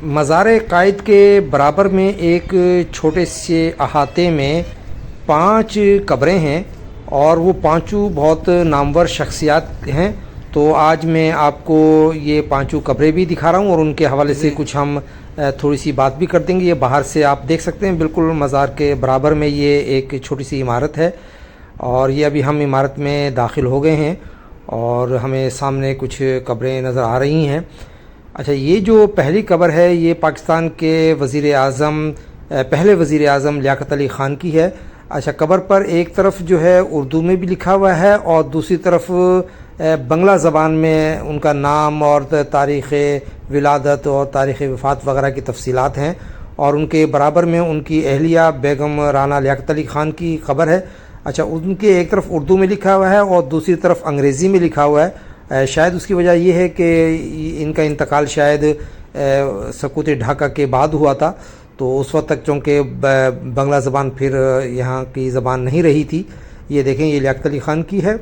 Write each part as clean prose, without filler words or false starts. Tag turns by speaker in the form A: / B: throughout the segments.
A: مزار قائد کے برابر میں ایک چھوٹے سے احاطے میں 5 قبریں ہیں اور وہ پانچوں بہت نامور شخصیات ہیں. تو آج میں آپ کو یہ 5 قبریں بھی دکھا رہا ہوں اور ان کے حوالے سے کچھ ہم تھوڑی سی بات بھی کر دیں گے. یہ باہر سے آپ دیکھ سکتے ہیں بالکل مزار کے برابر میں یہ ایک چھوٹی سی عمارت ہے اور یہ ابھی ہم عمارت میں داخل ہو گئے ہیں اور ہمیں سامنے کچھ قبریں نظر آ رہی ہیں. اچھا، یہ جو پہلی قبر ہے یہ پاکستان کے پہلے وزیر اعظم لیاقت علی خان کی ہے. اچھا، قبر پر ایک طرف جو ہے اردو میں بھی لکھا ہوا ہے اور دوسری طرف بنگلہ زبان میں ان کا نام اور تاریخ ولادت اور تاریخ وفات وغیرہ کی تفصیلات ہیں. اور ان کے برابر میں ان کی اہلیہ بیگم رانا لیاقت علی خان کی قبر ہے. اچھا، ان کے ایک طرف اردو میں لکھا ہوا ہے اور دوسری طرف انگریزی میں لکھا ہوا ہے. شاید اس کی وجہ یہ ہے کہ ان کا انتقال شاید سقوط ڈھاکہ کے بعد ہوا تھا، تو اس وقت تک چونکہ بنگلہ زبان پھر یہاں کی زبان نہیں رہی تھی. یہ دیکھیں، یہ لیاقت علی خان کی ہے،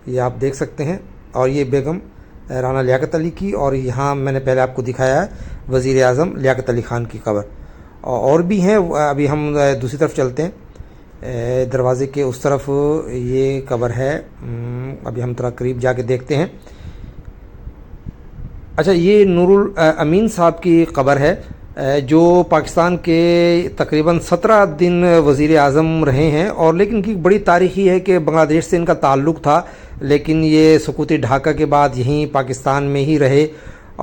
A: یہ آپ دیکھ سکتے ہیں، اور یہ بیگم رانا لیاقت علی کی، اور یہاں میں نے پہلے آپ کو دکھایا ہے وزیر اعظم لیاقت علی خان کی قبر. اور بھی ہیں. ابھی ہم دوسری طرف چلتے ہیں، دروازے کے اس طرف یہ قبر ہے. ابھی ہم تھوڑا قریب جا کے دیکھتے ہیں. اچھا، یہ نور الامین صاحب کی قبر ہے جو پاکستان کے تقریباً 17 دن وزیر اعظم رہے ہیں، اور لیکن ان کی بڑی تاریخی ہے کہ بنگلہ دیش سے ان کا تعلق تھا، لیکن یہ سقوط ڈھاکہ کے بعد یہیں پاکستان میں ہی رہے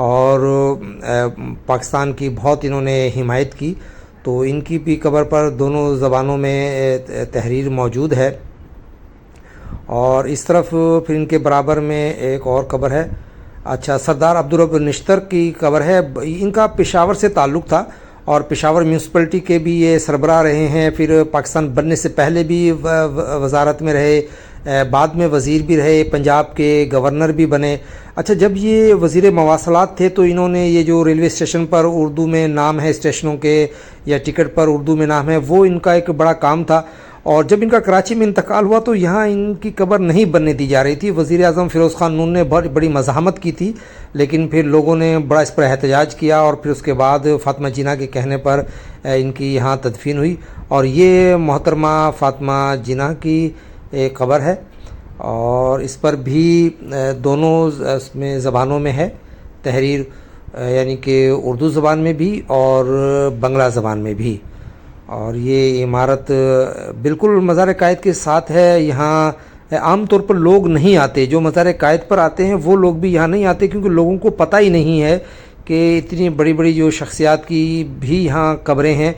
A: اور پاکستان کی بہت انہوں نے حمایت کی. تو ان کی بھی قبر پر دونوں زبانوں میں تحریر موجود ہے. اور اس طرف پھر ان کے برابر میں ایک اور قبر ہے. اچھا، سردار عبدالرب نشتر کی قبر ہے. ان کا پشاور سے تعلق تھا اور پشاور میونسپلٹی کے بھی یہ سربراہ رہے ہیں. پھر پاکستان بننے سے پہلے بھی وزارت میں رہے، بعد میں وزیر بھی رہے، پنجاب کے گورنر بھی بنے. اچھا، جب یہ وزیر مواصلات تھے تو انہوں نے یہ جو ریلوے اسٹیشن پر اردو میں نام ہے اسٹیشنوں کے یا ٹکٹ پر اردو میں نام ہے، وہ ان کا ایک بڑا کام تھا. اور جب ان کا کراچی میں انتقال ہوا تو یہاں ان کی قبر نہیں بننے دی جا رہی تھی. وزیر اعظم فیروز خان نون نے بڑی مزاحمت کی تھی، لیکن پھر لوگوں نے بڑا اس پر احتجاج کیا اور پھر اس کے بعد فاطمہ جناح کے کہنے پر ان کی یہاں تدفین ہوئی. اور یہ محترمہ فاطمہ جناح کی ایک قبر ہے اور اس پر بھی دونوں اس میں زبانوں میں ہے تحریر، یعنی کہ اردو زبان میں بھی اور بنگلہ زبان میں بھی. اور یہ عمارت بالکل مزار قائد کے ساتھ ہے. یہاں عام طور پر لوگ نہیں آتے، جو مزار قائد پر آتے ہیں وہ لوگ بھی یہاں نہیں آتے کیونکہ لوگوں کو پتہ ہی نہیں ہے کہ اتنی بڑی بڑی جو شخصیات کی بھی یہاں قبریں ہیں.